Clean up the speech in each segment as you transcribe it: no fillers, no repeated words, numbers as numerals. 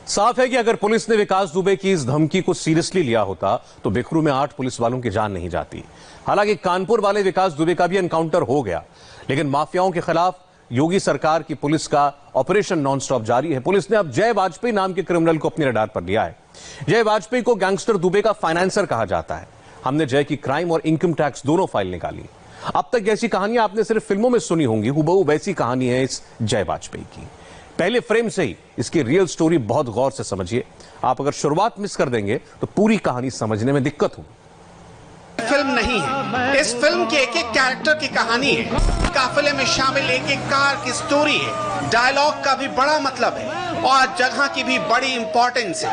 साफ है कि अगर पुलिस ने विकास दुबे की इस धमकी को सीरियसली लिया होता तो बिखरू में 8 पुलिस वालों की जान नहीं जाती। हालांकि कानपुर वाले विकास दुबे का भी एनकाउंटर हो गया, लेकिन माफियाओं के खिलाफ योगी सरकार की पुलिस का ऑपरेशन नॉनस्टॉप जारी है। पुलिस ने अब जय वाजपेयी नाम के क्रिमिनल को अपने रडार पर लिया है। जय वाजपेयी को गैंगस्टर दुबे का फाइनेंसर कहा जाता है। हमने जय की क्राइम और इनकम टैक्स दोनों फाइल निकाली। अब तक ऐसी कहानियां आपने सिर्फ फिल्मों में सुनी होंगी, हुबहू वैसी कहानी है इस जय वाजपेयी की। पहले फ्रेम से ही इसकी रियल स्टोरी बहुत गौर से समझिए। आप अगर शुरुआत मिस कर देंगे तो पूरी कहानी समझने में दिक्कत होगी। फिल्म नहीं है, इस फिल्म के एक एक कैरेक्टर की कहानी है। काफिले में शामिल एक एक कार की स्टोरी है। डायलॉग का भी बड़ा मतलब है और जगह की भी बड़ी इंपॉर्टेंस है।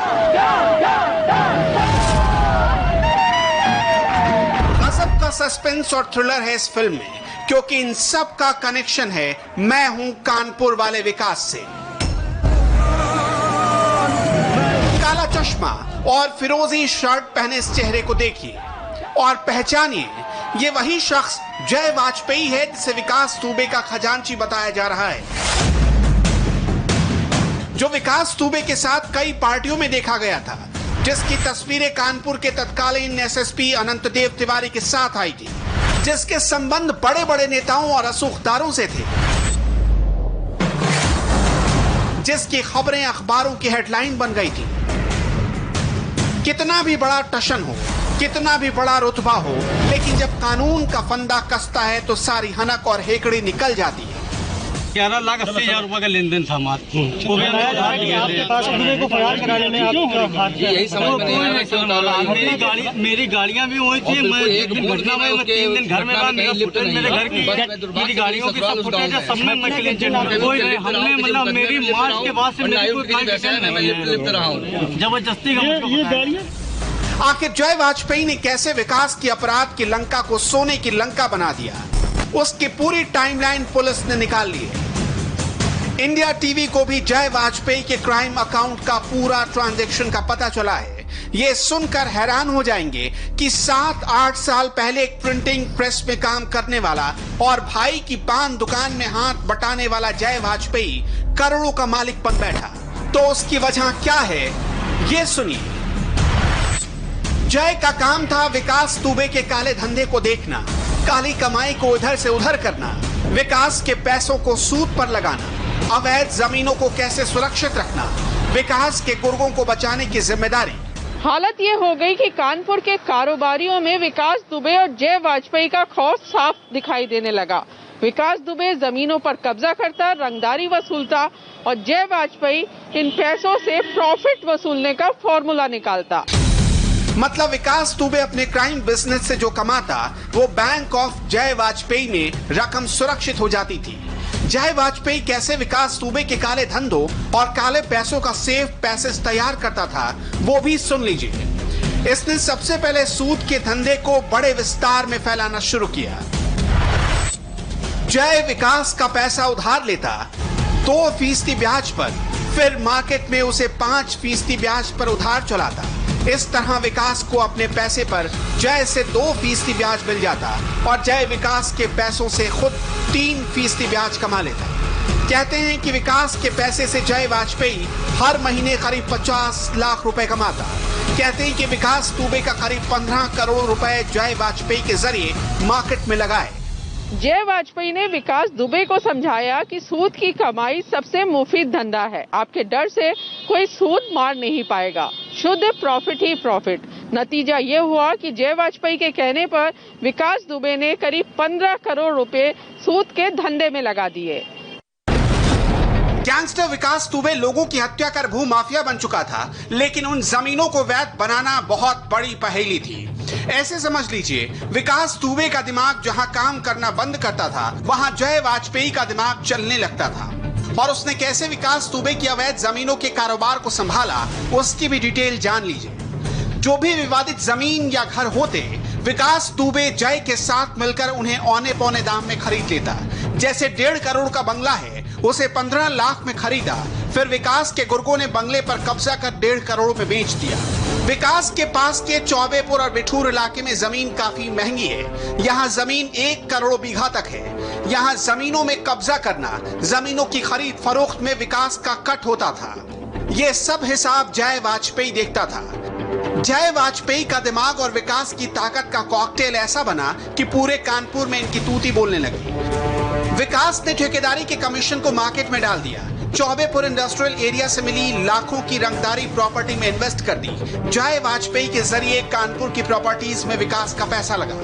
गजब का सस्पेंस और थ्रिलर है इस फिल्म में, क्योंकि इन सब का कनेक्शन है मैं हूं कानपुर वाले विकास से। काला चश्मा और फिरोजी शर्ट पहने इस चेहरे को देखिए और पहचानिए, ये वही शख्स जय वाजपेयी है जिसे विकास दुबे का खजांची बताया जा रहा है, जो विकास दुबे के साथ कई पार्टियों में देखा गया था, जिसकी तस्वीरें कानपुर के तत्कालीन एसएसपी अनंत देव तिवारी के साथ आई थी, जिसके संबंध बड़े बड़े नेताओं और रसूखदारों से थे, जिसकी खबरें अखबारों की हेडलाइन बन गई थी। कितना भी बड़ा टशन हो, कितना भी बड़ा रुतबा हो, लेकिन जब कानून का फंदा कसता है तो सारी हनक और हेकड़ी निकल जाती है। 11,80,000 रुपए का लेन देन था मेरी गाड़ियाँ भी वही थी। मैं एक दिन घटना में 3 दिन घर में रहा। मेरा फुटेज मेरे घर की मेरी गाड़ियों की सब फुटेज सब में मैं क्लीन चिट कोई नहीं। हमने मतलब मेरी मार्च के बाद से मेरी कोई जबरदस्ती का। आखिर जय वाजपेयी ने कैसे विकास की अपराध की लंका को सोने की लंका बना दिया, उसकी पूरी टाइमलाइन पुलिस ने निकाल ली है। इंडिया टीवी को भी जय वाजपेयी के क्राइम अकाउंट का पूरा ट्रांजैक्शन का पता चला है। ये सुनकर हैरान हो जाएंगे कि 7-8 साल पहले एक प्रिंटिंग प्रेस में काम करने वाला और भाई की पान दुकान में हाथ बटाने वाला जय वाजपेयी करोड़ों का मालिक बन बैठा। तो उसकी वजह क्या है, ये सुनिए। जय का काम था विकास दुबे के काले धंधे को देखना, काली कमाई को इधर से उधर करना, विकास के पैसों को सूद पर लगाना, अवैध जमीनों को कैसे सुरक्षित रखना, विकास के गुर्गों को बचाने की जिम्मेदारी। हालत ये हो गई कि कानपुर के कारोबारियों में विकास दुबे और जय वाजपेयी का खौफ साफ दिखाई देने लगा। विकास दुबे जमीनों पर कब्जा करता, रंगदारी वसूलता और जय वाजपेयी इन पैसों से प्रॉफिट वसूलने का फॉर्मूला निकालता। मतलब विकास दुबे अपने क्राइम बिजनेस से जो कमाता वो बैंक ऑफ जय वाजपेयी में रकम सुरक्षित हो जाती थी। जय वाजपेयी कैसे विकास दुबे के काले धंधों और काले पैसों का सेफ पैसेज तैयार करता था वो भी सुन लीजिए। इसने सबसे पहले सूद के धंधे को बड़े विस्तार में फैलाना शुरू किया। जय विकास का पैसा उधार लेता 2% ब्याज पर, फिर मार्केट में उसे 5% ब्याज पर उधार चलाता। इस तरह विकास को अपने पैसे पर जय से 2% ब्याज मिल जाता और जय विकास के पैसों से खुद 3% ब्याज कमा लेता। कहते हैं कि विकास के पैसे से जय वाजपेयी हर महीने करीब 50 लाख रुपए कमाता। कहते हैं कि विकास दुबे का करीब 15 करोड़ रुपए जय वाजपेयी के जरिए मार्केट में लगाए। जय वाजपेयी ने विकास दुबे को समझाया कि सूद की कमाई सबसे मुफीद धंधा है। आपके डर से कोई सूद मार नहीं पाएगा, शुद्ध प्रॉफिट ही प्रॉफिट। नतीजा ये हुआ कि जय वाजपेयी के कहने पर विकास दुबे ने करीब 15 करोड़ रुपए सूद के धंधे में लगा दिए। गैंगस्टर विकास दुबे लोगों की हत्या कर भू माफिया बन चुका था, लेकिन उन जमीनों को वैध बनाना बहुत बड़ी पहेली थी। ऐसे समझ लीजिए, विकास दुबे का दिमाग जहां काम करना बंद करता था, वहां जय वाजपेयी का दिमाग चलने लगता था। और उसने कैसे विकास दुबे की अवैध जमीनों के कारोबार को संभाला, उसकी भी डिटेल जान लीजिए। जो भी विवादित जमीन या घर होते, विकास दुबे जय के साथ मिलकर उन्हें औने पौने दाम में खरीद लेता। जैसे 1.5 करोड़ का बंगला है, उसे 15 लाख में खरीदा, फिर विकास के गुर्गों ने बंगले पर कब्जा कर 1.5 करोड़ में बेच दिया। विकास के पास के चौबेपुर और बिठूर इलाके में जमीन काफी महंगी है। यहाँ जमीन 1 करोड़ बीघा तक है। यहाँ जमीनों में कब्जा करना, जमीनों की खरीद फरोख्त में विकास का कट होता था। ये सब हिसाब जय वाजपेयी देखता था। जय वाजपेयी का दिमाग और विकास की ताकत का कॉकटेल ऐसा बना कि पूरे कानपुर में इनकी तूती बोलने लगी। विकास ने ठेकेदारी के कमीशन को मार्केट में डाल दिया। चौबेपुर इंडस्ट्रियल एरिया से मिली लाखों की रंगदारी प्रॉपर्टी में इन्वेस्ट कर दी। जय वाजपेयी के जरिए कानपुर की प्रॉपर्टीज में विकास का पैसा लगा।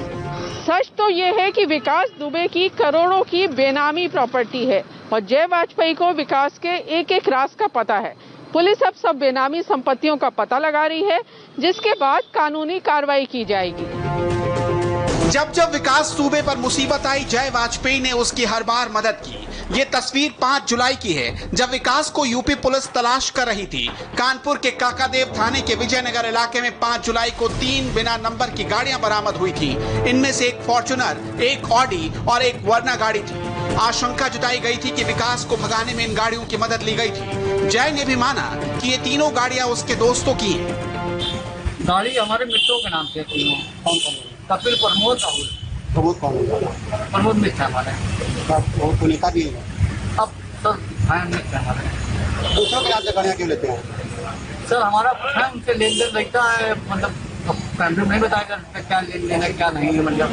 सच तो ये है कि विकास दुबे की करोड़ों की बेनामी प्रॉपर्टी है और जय वाजपेयी को विकास के एक एक राज का पता है। पुलिस अब सब बेनामी संपत्तियों का पता लगा रही है, जिसके बाद कानूनी कार्रवाई की जाएगी। जब जब विकास दुबे पर मुसीबत आई, जय वाजपेयी ने उसकी हर बार मदद की। ये तस्वीर 5 जुलाई की है, जब विकास को यूपी पुलिस तलाश कर रही थी। कानपुर के काकादेव थाने के विजयनगर इलाके में 5 जुलाई को 3 बिना नंबर की गाड़ियां बरामद हुई थी। इनमें से एक फॉर्च्यूनर, एक ऑडी और एक वर्ना गाड़ी थी। आशंका जताई गई थी कि विकास को भगाने में इन गाड़ियों की मदद ली गई थी। जय ने भी माना कि ये तीनों गाड़ियां उसके दोस्तों की हैं। गाड़ी हमारे मित्रों के नाम से तीनों। कपिल, प्रमोद, राहुल। प्रमोद कौन है? प्रमोद मित्र हमारे। वो पुलिस का भी है। अब सर मित्र हमारे। दूसरों के नाम से गाड़ियाँ क्यों लेते हैं? सर हमारा उनसे लेन देन रहता है, मतलब फैमिली नहीं बताएगा क्या लेन देन है क्या नहीं है। मतलब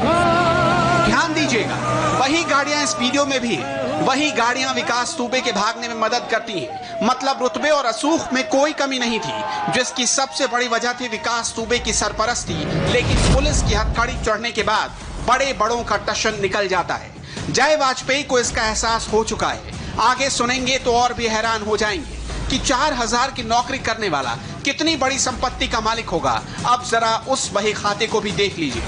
ध्यान दीजिएगा, वही गाड़ियां इस वीडियो में भी है। वही गाड़ियां विकास दुबे के भागने में मदद करती हैं। मतलब रुतबे और असूख में कोई कमी नहीं थी, जिसकी सबसे बड़ी वजह थी विकास दुबे की सरपरस्ती। लेकिन पुलिस की हथकड़ी चढ़ने के बाद बड़े बड़ों का टशन निकल जाता है। जय वाजपेयी को इसका एहसास हो चुका है। आगे सुनेंगे तो और भी हैरान हो जाएंगे कि 4000 की नौकरी करने वाला कितनी बड़ी संपत्ति का मालिक होगा। अब जरा उस बही खाते को भी देख लीजिए।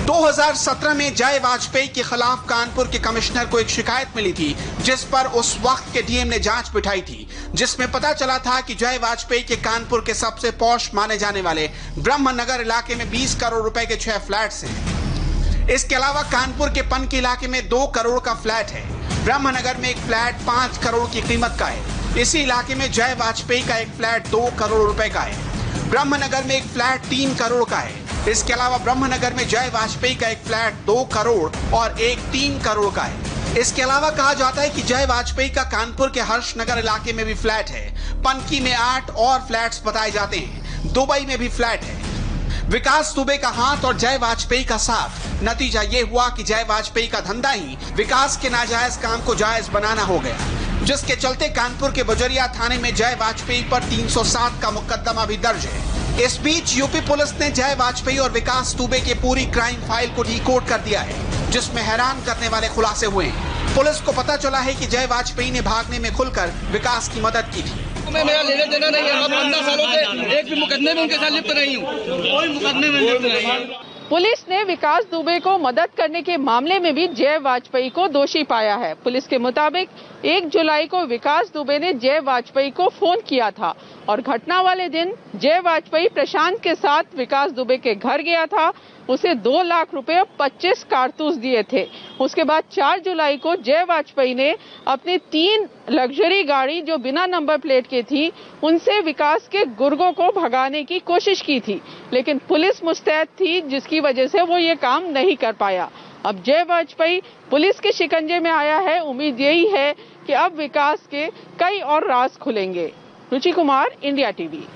2017 में जय वाजपेयी के खिलाफ कानपुर के कमिश्नर को एक शिकायत मिली थी, जिस पर उस वक्त के डीएम ने जांच बिठाई थी, जिसमें पता चला था कि जय वाजपेयी के कानपुर के सबसे पॉश माने जाने वाले ब्रह्मनगर इलाके में 20 करोड़ रुपए के 6 फ्लैट्स हैं। इसके अलावा कानपुर के पन के इलाके में 2 करोड़ का फ्लैट है। ब्रह्मनगर में एक फ्लैट 5 करोड़ की कीमत का है। इसी इलाके में जय वाजपेयी का एक फ्लैट 2 करोड़ रुपए का है। ब्रह्मनगर में एक फ्लैट 3 करोड़ का है। इसके अलावा ब्रह्मनगर में जय वाजपेयी का एक फ्लैट 2 करोड़ और एक 3 करोड़ का है। इसके अलावा कहा जाता है कि जय वाजपेयी का कानपुर के हर्षनगर इलाके में भी फ्लैट है। पनकी में 8 और फ्लैट्स बताए जाते हैं। दुबई में भी फ्लैट है। विकास दुबे का हाथ और जय वाजपेयी का साथ। नतीजा ये हुआ कि जय वाजपेयी का धंधा ही विकास के नाजायज काम को जायज बनाना हो गया, जिसके चलते कानपुर के बजरिया थाने में जय वाजपेयी पर 307 का मुकदमा भी दर्ज है। इस बीच यूपी पुलिस ने जय वाजपेयी और विकास दुबे की पूरी क्राइम फाइल को डिकोड कर दिया है, जिसमें हैरान करने वाले खुलासे हुए हैं। पुलिस को पता चला है कि जय वाजपेयी ने भागने में खुलकर विकास की मदद की थी। मेरा लेना देना नहीं है। 15 सालों से एक भी मुकदमे में उनके साथ लिप्त नहीं हूँ। कोई मुकदमे में लिप्त नहीं। पुलिस ने विकास दुबे को मदद करने के मामले में भी जय वाजपेयी को दोषी पाया है। पुलिस के मुताबिक 1 जुलाई को विकास दुबे ने जय वाजपेयी को फोन किया था और घटना वाले दिन जय वाजपेयी प्रशांत के साथ विकास दुबे के घर गया था। उसे 2 लाख रुपए और 25 कारतूस दिए थे। उसके बाद 4 जुलाई को जय वाजपेयी ने अपनी 3 लग्जरी गाड़ी जो बिना नंबर प्लेट की थी, उनसे विकास के गुर्गों को भगाने की कोशिश की थी, लेकिन पुलिस मुस्तैद थी, जिसकी वजह से वो ये काम नहीं कर पाया। अब जय वाजपेयी पुलिस के शिकंजे में आया है। उम्मीद यही है कि अब विकास के कई और राज खुलेंगे। रुचि कुमार, इंडिया टीवी।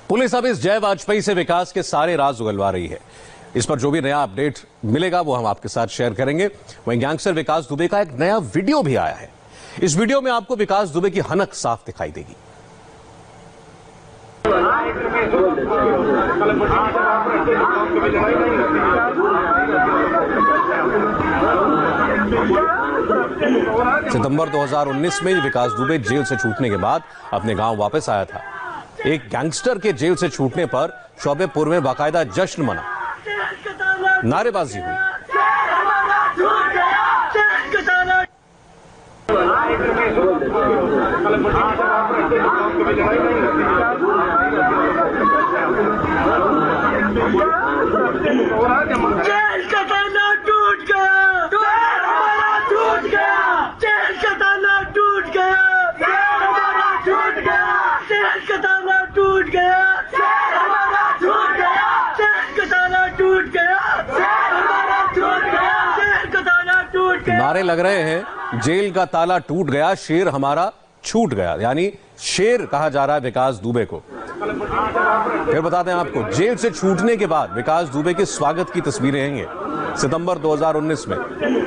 पुलिस अब इस जय वाजपेयी से विकास के सारे राज उगलवा रही है। इस पर जो भी नया अपडेट मिलेगा वो हम आपके साथ शेयर करेंगे। वहीं गैंगस्टर विकास दुबे का एक नया वीडियो भी आया है। इस वीडियो में आपको विकास दुबे की हनक साफ दिखाई देगी। सितंबर 2019 में विकास दुबे जेल से छूटने के बाद अपने गांव वापस आया था। एक गैंगस्टर के जेल से छूटने पर चौबेपुर में बाकायदा जश्न मना, नारेबाजी हुई। जेल का ताला टूट गया, टूट गया, जेल का ताला टूट गया, टूट गया, जेल का ताला टूट गया, टूट गया, जेल का ताला टूट गया, जेल का ताला टूट गया। नारे लग रहे हैं, जेल का ताला टूट गया, शेर हमारा छूट गया, यानी शेर कहा जा रहा है विकास दुबे को। फिर बताते हैं आपको, जेल से छूटने के बाद विकास दुबे के स्वागत की तस्वीरें हैं ये सितंबर 2019 में।